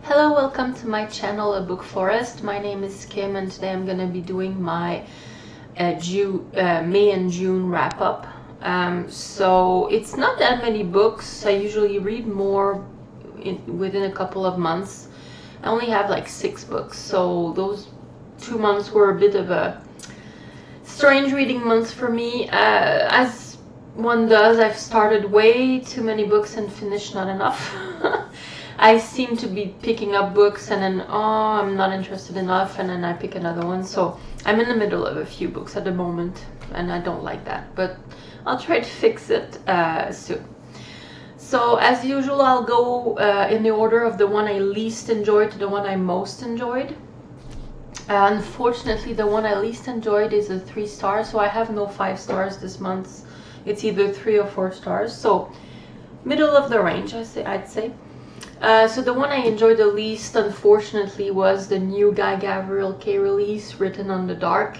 Hello, welcome to my channel, A Book Forest. My name is Kim and today I'm going to be doing my May and June wrap-up. So it's not that many books. I usually read more within a couple of months. I only have like 6 books, so those 2 months were a bit of a strange reading months for me. As one does, I've started way too many books and finished not enough. I seem to be picking up books and then, I'm not interested enough, and then I pick another one. So I'm in the middle of a few books at the moment, and I don't like that, but I'll try to fix it soon. So as usual, I'll go in the order of the one I least enjoyed to the one I most enjoyed. Unfortunately, the one I least enjoyed is a 3 stars, so I have no 5 stars this month. It's either 3 or 4 stars, so middle of the range, I'd say. So the one I enjoyed the least, unfortunately, was the new Guy Gavriel Kay release, Written on the Dark.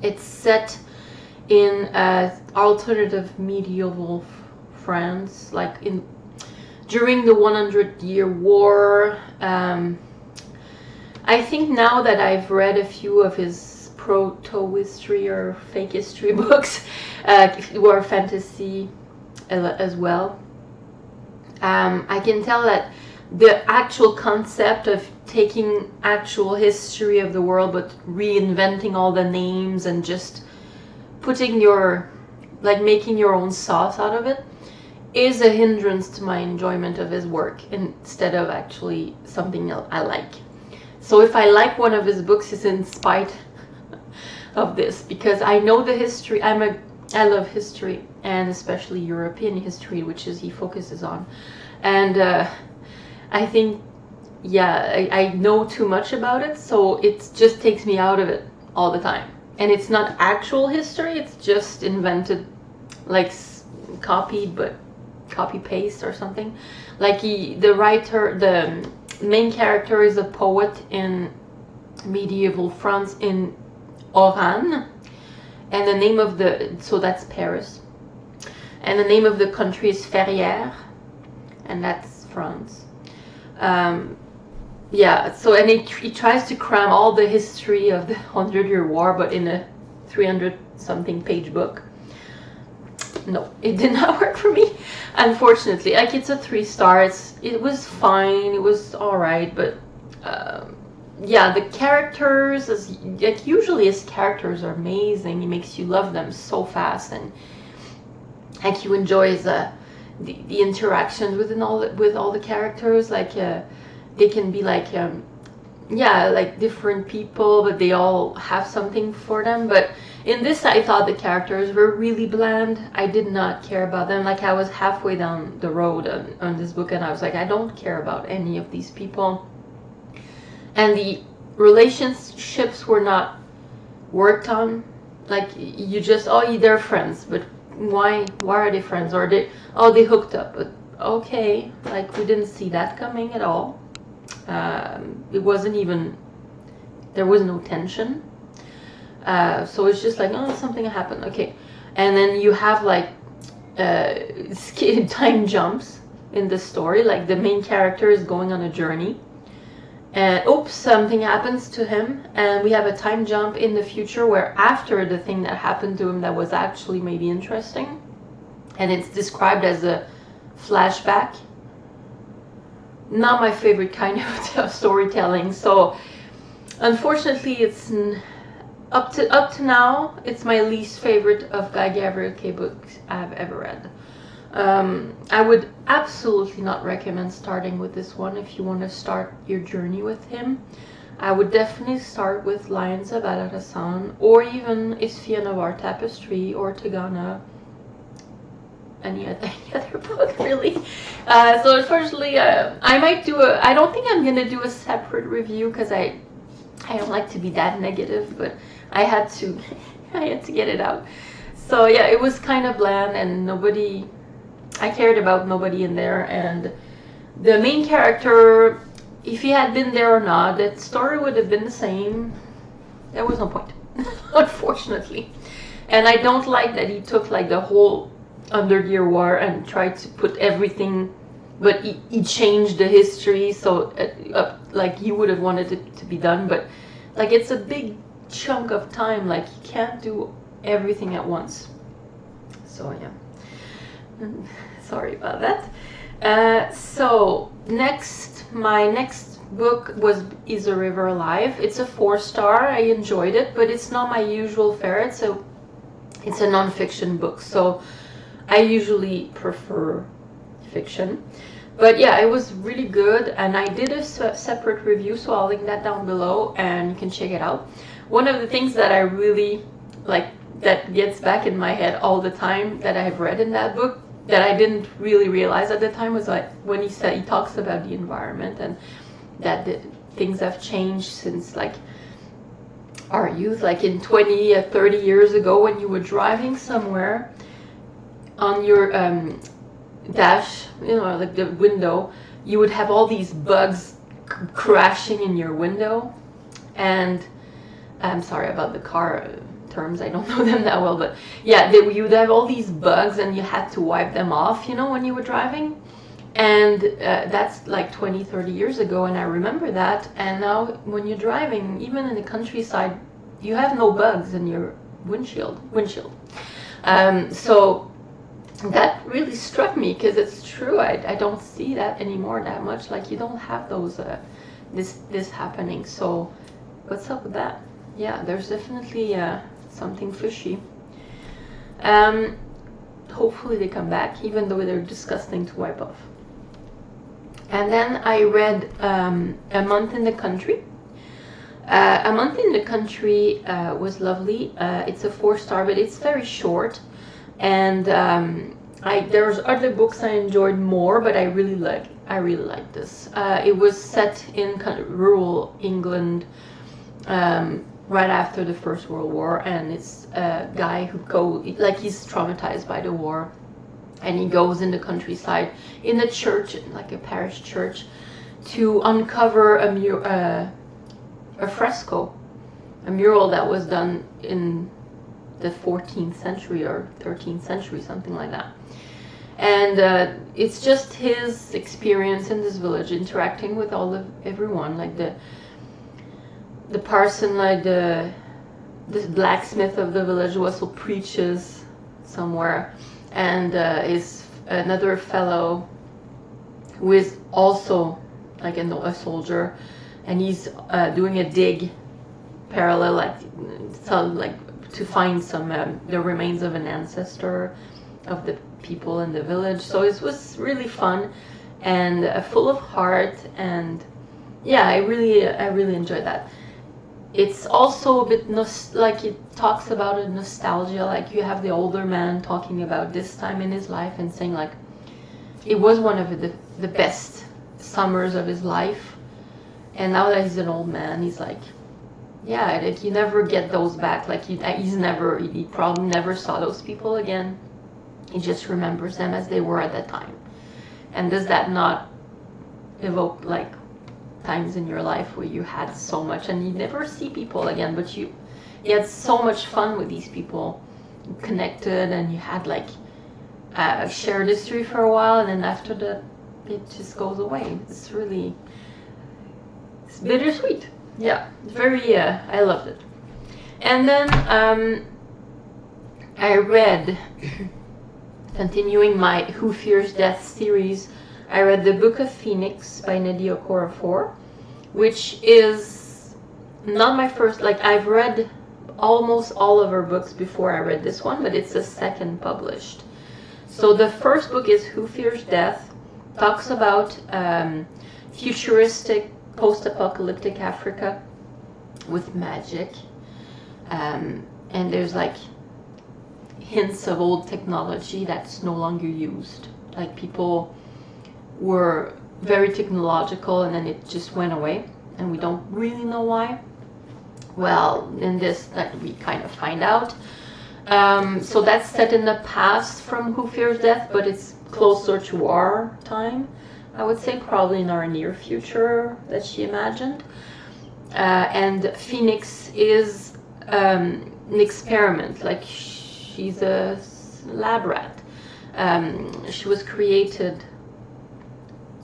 It's set in alternative medieval France, like during the 100-year war. I think now that I've read a few of his proto-history or fake history books, war fantasy as well, I can tell that the actual concept of taking actual history of the world but reinventing all the names and just putting making your own sauce out of it is a hindrance to my enjoyment of his work instead of actually something I like. So if I like one of his books, it's in spite of this, because I know the history. I love history, and especially European history, which he focuses on. And I think, I know too much about it, so it just takes me out of it all the time. And it's not actual history, it's just invented, like copied, but copy-paste or something. Like the main character is a poet in medieval France in Oran. And the name of so that's Paris. And the name of the country is Ferrières, and that's France. So he tries to cram all the history of the 100-year war, but in a 300-something page book. No, it did not work for me, unfortunately. Like, it's a 3 stars. It was fine, it was alright, but the characters, usually his characters are amazing. He makes you love them so fast, and like you enjoy the interactions with all the characters. Like they can be like different people, but they all have something for them. But in this, I thought the characters were really bland. I did not care about them. Like, I was halfway down the road on this book, and I was like, I don't care about any of these people. And the relationships were not worked on. Like, you just, they're friends, but why are they friends? Or they hooked up, but okay, like, we didn't see that coming at all. It wasn't even, there was no tension. So it's just like, something happened, okay. And then you have like time jumps in the story. Like, the main character is going on a journey, and something happens to him, and we have a time jump in the future where after the thing that happened to him that was actually maybe interesting, and it's described as a flashback. Not my favorite kind of storytelling. So unfortunately, it's up to now, it's my least favorite of Guy Gavriel Kay books I've ever read. I would absolutely not recommend starting with this one if you want to start your journey with him. I would definitely start with Lions of Al-Rassan, or even Isfia Noir Tapestry, or Tigana. Any other book, really. So unfortunately, I might do I don't think I'm gonna do a separate review, because I don't like to be that negative, but I had to get it out. So yeah, it was kind of bland, and I cared about nobody in there. And the main character, if he had been there or not, that story would have been the same. There was no point, unfortunately. And I don't like that he took like the whole 100-year war and tried to put everything but he changed the history, so like he would have wanted it to be done, but like it's a big chunk of time, like you can't do everything at once. So yeah, sorry about that. So my next book is A River Alive. It's a 4-star. I enjoyed it, but it's not my usual fare. So it's a non-fiction book, so I usually prefer fiction. But yeah, it was really good, and I did a separate review, so I'll link that down below and you can check it out. One of the things that I really like, that gets back in my head all the time, that I've read in that book that I didn't really realize at the time, was like when he talks about the environment and that things have changed since like our youth, like in 20 or 30 years ago, when you were driving somewhere on your dash, you know, like the window, you would have all these bugs crashing in your window. And I'm sorry about the car terms, I don't know them that well, but yeah, you would have all these bugs and you had to wipe them off, you know, when you were driving. And that's like 20-30 years ago, and I remember that. And now when you're driving, even in the countryside, you have no bugs in your windshield. So that really struck me, because it's true. I don't see that anymore that much. Like you don't have those this happening. So what's up with that? Yeah, there's definitely something fishy. Hopefully they come back, even though they're disgusting to wipe off. And then I read A Month in the Country. A Month in the Country was lovely. It's a 4-star, but it's very short. And there's other books I enjoyed more, but I really like this. It was set in kind of rural England, right after the First World War, and it's a guy who he's traumatized by the war, and he goes in the countryside, in a church, like a parish church, to uncover a fresco, a mural that was done in the 14th century or 13th century, something like that. And it's just his experience in this village, interacting with everyone, like the parson, like the blacksmith of the village, who also preaches somewhere, and is another fellow who is also like a soldier, and he's doing a dig parallel, like to find some the remains of an ancestor of the people in the village. So it was really fun and full of heart, and yeah, I really enjoyed that. It's also a bit like it talks about a nostalgia, like you have the older man talking about this time in his life and saying like it was one of the best summers of his life, and now that he's an old man, he's like, yeah, like you never get those back. Like he probably never saw those people again. He just remembers them as they were at that time. And does that not evoke like times in your life where you had so much and you never see people again, but you had so much fun with these people, you connected, and you had like shared history for a while, and then after that it just goes away. It's bittersweet. Yeah, very, I loved it. And then I read, continuing my Who Fears Death series, I read The Book of Phoenix by mediocre, which is not my first, like I've read almost all of her books before I read this one, but it's the second published. So the first book is Who Fears Death, talks about futuristic post-apocalyptic Africa with magic, and there's like hints of old technology that's no longer used. Like people were very technological and then it just went away, and we don't really know why. Well, in this that we kind of find out. So that's set in the past from Who Fears Death, but it's closer to our time. I would say probably in our near future that she imagined. And Phoenix is an experiment, like she's a lab rat. She was created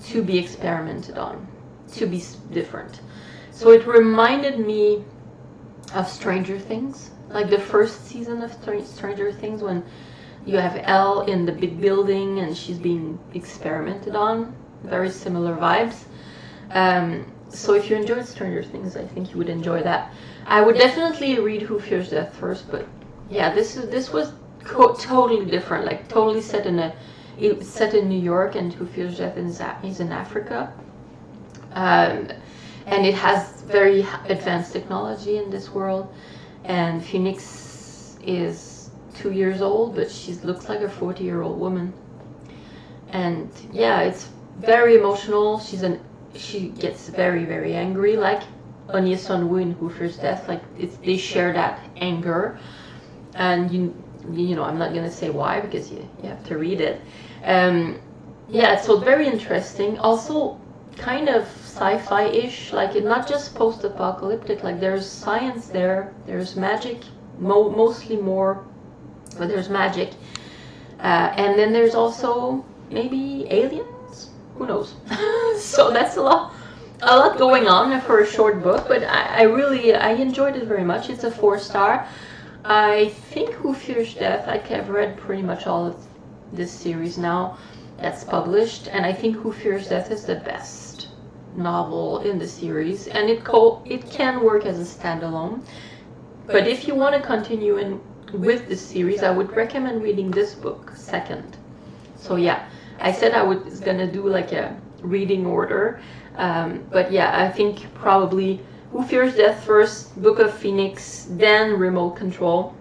to be experimented on, to be different. So it reminded me of Stranger Things, like the first season of Stranger Things, when you have Elle in the big building and she's being experimented on. Very similar vibes. So if you enjoyed Stranger Things, I think you would enjoy that. I would definitely read Who Fears Death first, but yeah, this was totally different. Like totally set in New York, and Who Fears Death is in Africa. And it has very advanced technology in this world. And Phoenix is 2 years old, but she looks like a 40-year-old woman. And yeah, it's very emotional. She gets very, very angry, like Anya Sun-woo in Who Fears Death. Like they share that anger, and you know, I'm not gonna say why because you have to read it. Yeah, so very interesting. Also, kind of sci-fi-ish. Like it's not just post-apocalyptic. Like there's science there. There's magic, mostly more, but there's magic. And then there's also maybe aliens. Who knows? So that's a lot going on for a short book. But I really enjoyed it very much. It's a 4-star. I think Who Fears Death. I've read pretty much all of this series now that's published, and I think Who Fears Death is the best novel in the series, and it can work as a standalone. But if you want to continue with the series, I would recommend reading this book second. So yeah, I said I was gonna do like a reading order, but yeah, I think probably Who Fears Death first, Book of Phoenix, then Remote Control,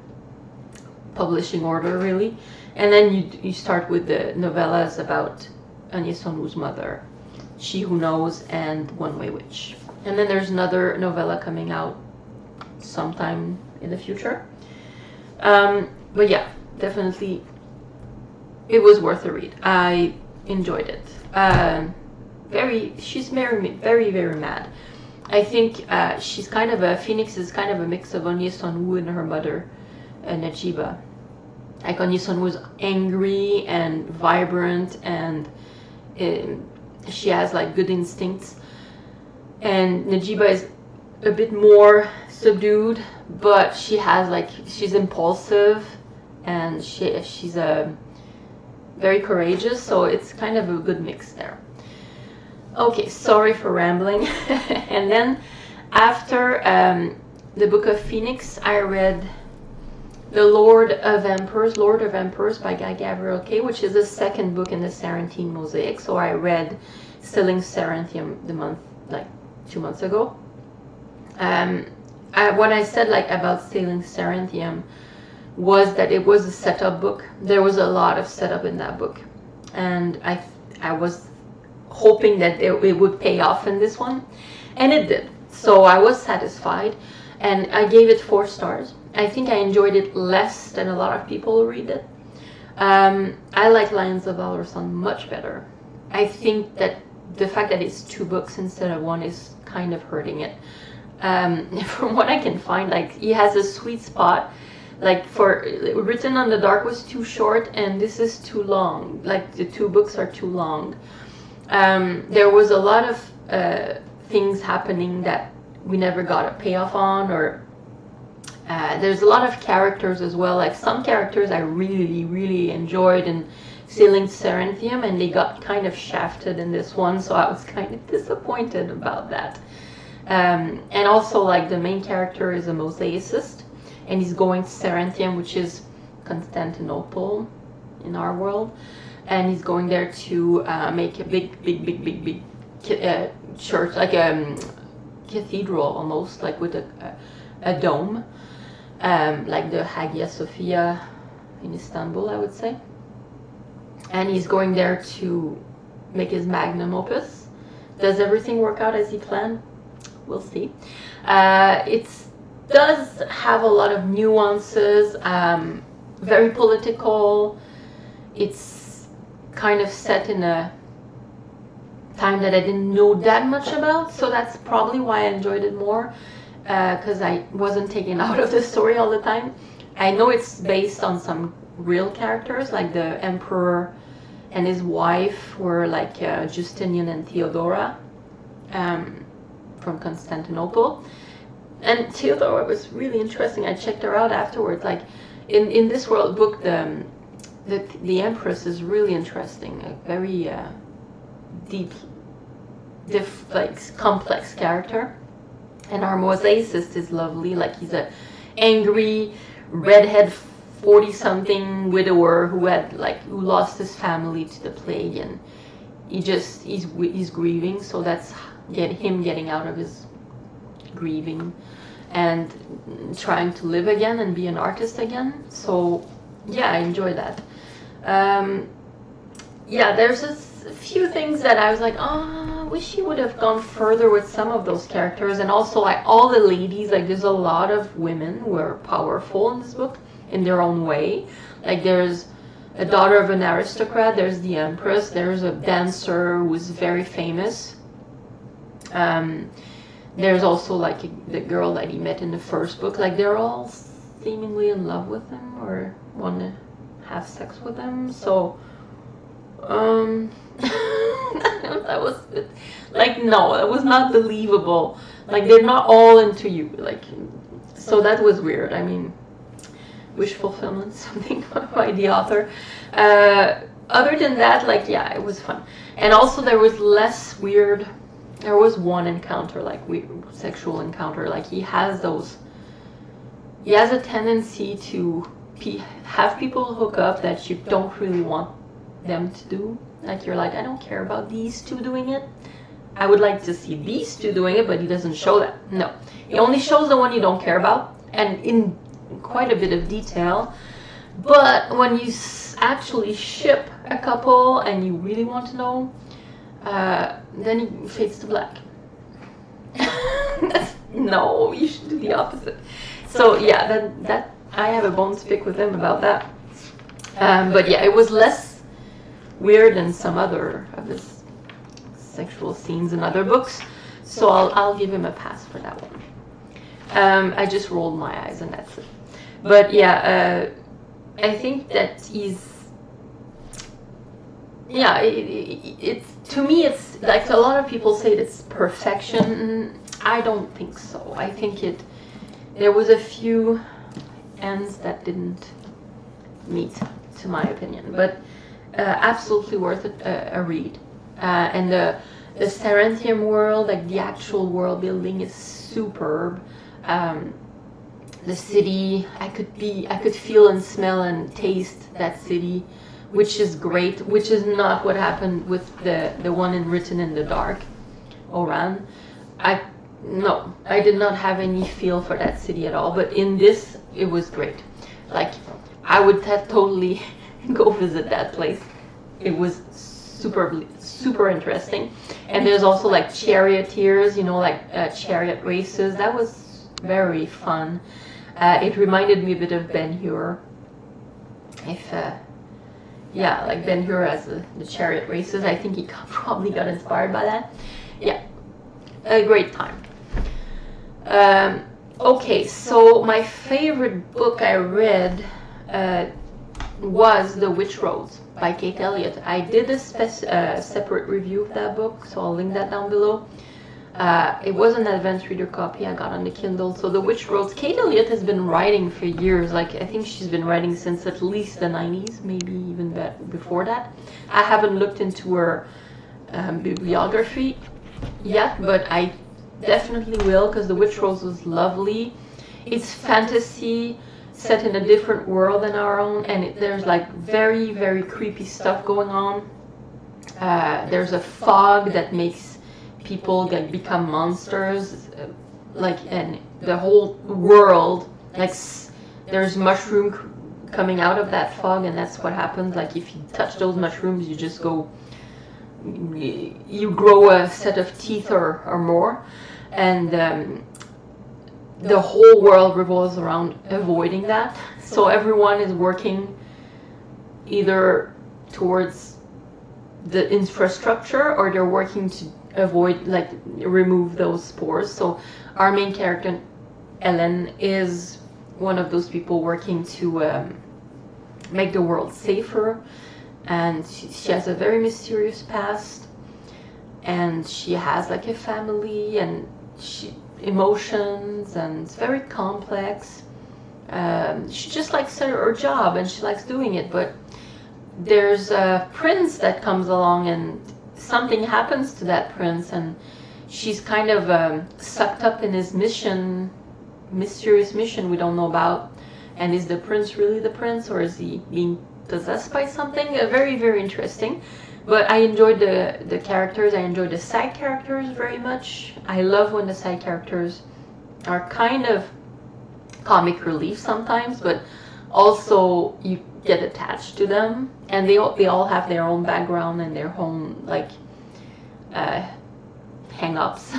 publishing order really, and then you start with the novellas about Anya Sun-woo's mother, She Who Knows, and One Way Witch. And then there's another novella coming out sometime in the future. But yeah, definitely it was worth a read. I enjoyed it. She's very, very mad. I think Phoenix is kind of a mix of Anya Sun-woo and her mother, Najiba. Like Anya Sun-woo is angry and vibrant, and she has like good instincts, and Najiba is a bit more subdued, but she's impulsive, and she's very courageous, so it's kind of a good mix there. Okay, sorry for rambling. And then after the Book of Phoenix, I read The Lord of Emperors by Guy Gabriel Kay, which is the second book in the Sarantine Mosaic. So I read Stilling Saranthium 2 months ago. What I said about Stilling Saranthium was that it was a setup book. There was a lot of setup in that book, and I was hoping that it would pay off in this one, and it did. So I was satisfied, and I gave it 4 stars. I think I enjoyed it less than a lot of people who read it. I like Lions of Valorson much better. I think that the fact that it's 2 books instead of 1 is kind of hurting it. From what I can find, he has a sweet spot. For Written on the Dark was too short, and this is too long. The 2 books are too long. There was a lot of things happening that we never got a payoff on, or there's a lot of characters as well. Some characters I really, really enjoyed in Stilling Saranthium, and they got kind of shafted in this one, so I was kind of disappointed about that. And also, the main character is a mosaicist, and he's going to Saranthium, which is Constantinople in our world, and he's going there to make a big church, like a cathedral almost, with a dome, like the Hagia Sophia in Istanbul, I would say. And he's going there to make his magnum opus. Does everything work out as he planned? We'll see. It does have a lot of nuances, very political. It's kind of set in a time that I didn't know that much about, so that's probably why I enjoyed it more, because I wasn't taken out of the story all the time. I know it's based on some real characters, like the Emperor and his wife were like Justinian and Theodora from Constantinople. And Theodora was really interesting. I checked her out afterwards. Like in this world book, the Empress is really interesting. A very deep, like complex character. And our mosaicist is lovely. Like he's a angry redhead 40-something widower who lost his family to the plague, and he's grieving. So that's him getting out of his grieving and trying to live again and be an artist again. So yeah, I enjoy that. Yeah, there's a few things that I was like, I wish he would have gone further with some of those characters. And also, like, all the ladies, like, there's a lot of women who are powerful in this book in their own way. Like, there's a daughter of an aristocrat, there's the Empress, there's a dancer who's very famous. There's also, like, the girl that he met in the first book. Like, they're all seemingly in love with him or want to have sex with him. So that was like, no, that was not believable. Like, they're not all into you. Like, so that was weird. I mean, wish fulfillment, something by the author. Other than that, like, yeah, it was fun. And also there was less weird. There was one encounter, like sexual encounter. Like, he has a tendency to have people hook up that you don't really want them to do. Like, you're like, I don't care about these two doing it. I would like to see these two doing it, but he doesn't show that. No, he only shows the one you don't care about, and in quite a bit of detail. But when you actually ship a couple and you really want to know, then he fades to black. No, you should do the opposite. So yeah, that I have a bone to pick with him about that. But yeah, it was less weird than some other of his sexual scenes in other books. So I'll give him a pass for that one. I just rolled my eyes and that's it. But yeah, I think that he's. Yeah, it's to me, it's like a lot of people say it's perfection. I don't think so. I think there was a few ends that didn't meet, to my opinion, but absolutely worth it, a read. And the Serentium world, like the actual world building, is superb. The city, I could feel and smell and taste that city, which is great, which is not what happened with the one in Written in the Dark, Oran. I did not have any feel for that city at all, but in this, it was great. Like, I would totally go visit that place. It was super interesting. And there's also like charioteers, like chariot races. That was very fun. It reminded me a bit of Ben-Hur. Like Ben-Hur as the chariot races. I think he probably got inspired by that. Yeah, a great time. Okay, so my favorite book I read was The Witch Rose by Kate Elliott. I did a separate review of that book, so I'll link that down below. It was an advanced reader copy I got on the Kindle. So The Witch Rose, Kate Elliott has been writing for years. Like, I think she's been writing since at least the 90s, maybe even before that. I haven't looked into her bibliography yet, but I definitely will, because The Witch Rose was lovely. It's fantasy set in a different world than our own, and there's like very, very creepy stuff going on. There's a fog that makes people become monsters, and the whole world, like, there's mushroom coming out of that fog, and that's what happens. Like, if you touch those mushrooms, you just you grow a set of teeth or more, and the whole world revolves around avoiding that. So everyone is working either towards the infrastructure, or they're working to avoid, like, remove those spores. So our main character, Ellen, is one of those people working to make the world safer. and she has a very mysterious past, and she has like a family and emotions, and it's very complex. She just likes her job and she likes doing it, but there's a prince that comes along and something happens to that prince, and she's kind of sucked up in his mysterious mission we don't know about. And is the prince really the prince, or is he being possessed by something? Very, very interesting. But I enjoyed the characters. I enjoyed the side characters very much. I love when the side characters are kind of comic relief sometimes, but also you get attached to them, and they all have their own background and their own like hang-ups.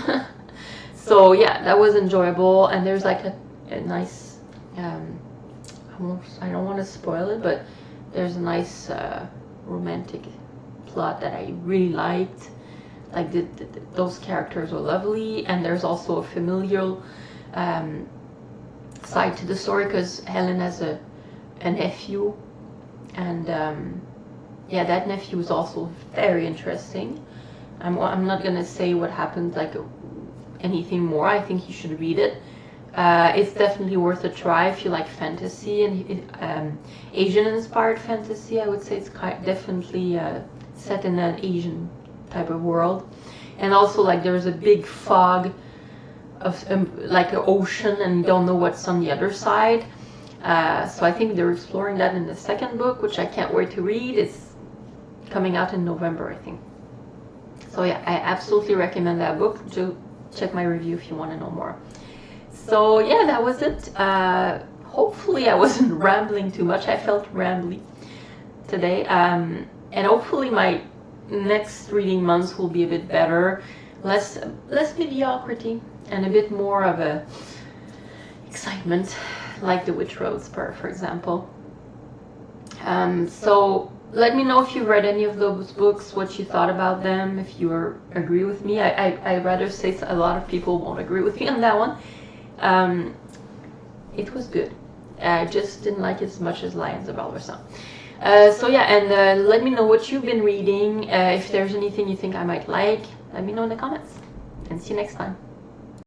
So yeah, that was enjoyable, and there's like a nice I don't want to spoil it, but there's a nice romantic plot that I really liked. Like those characters are lovely, and there's also a familial side to the story, because Helen has a nephew, and yeah, that nephew is also very interesting. I'm not gonna say what happened, like anything more. I think you should read it. It's definitely worth a try if you like fantasy and Asian-inspired fantasy. I would say it's definitely set in an Asian type of world, and also like there's a big fog of like an ocean, and you don't know what's on the other side. So I think they're exploring that in the second book, which I can't wait to read. It's coming out in November, I think. So yeah, I absolutely recommend that book. Do check my review if you want to know more. So yeah, that was it. Hopefully I wasn't rambling too much. I felt rambly today. And hopefully my next reading months will be a bit better. Less mediocrity, and a bit more of a excitement, like The Witch Roads, for example. So let me know if you read any of those books, what you thought about them, if you agree with me. I rather say a lot of people won't agree with me on that one. It was good. I just didn't like it as much as Lions of Alderson. So yeah, and let me know what you've been reading. If there's anything you think I might like, let me know in the comments. And see you next time.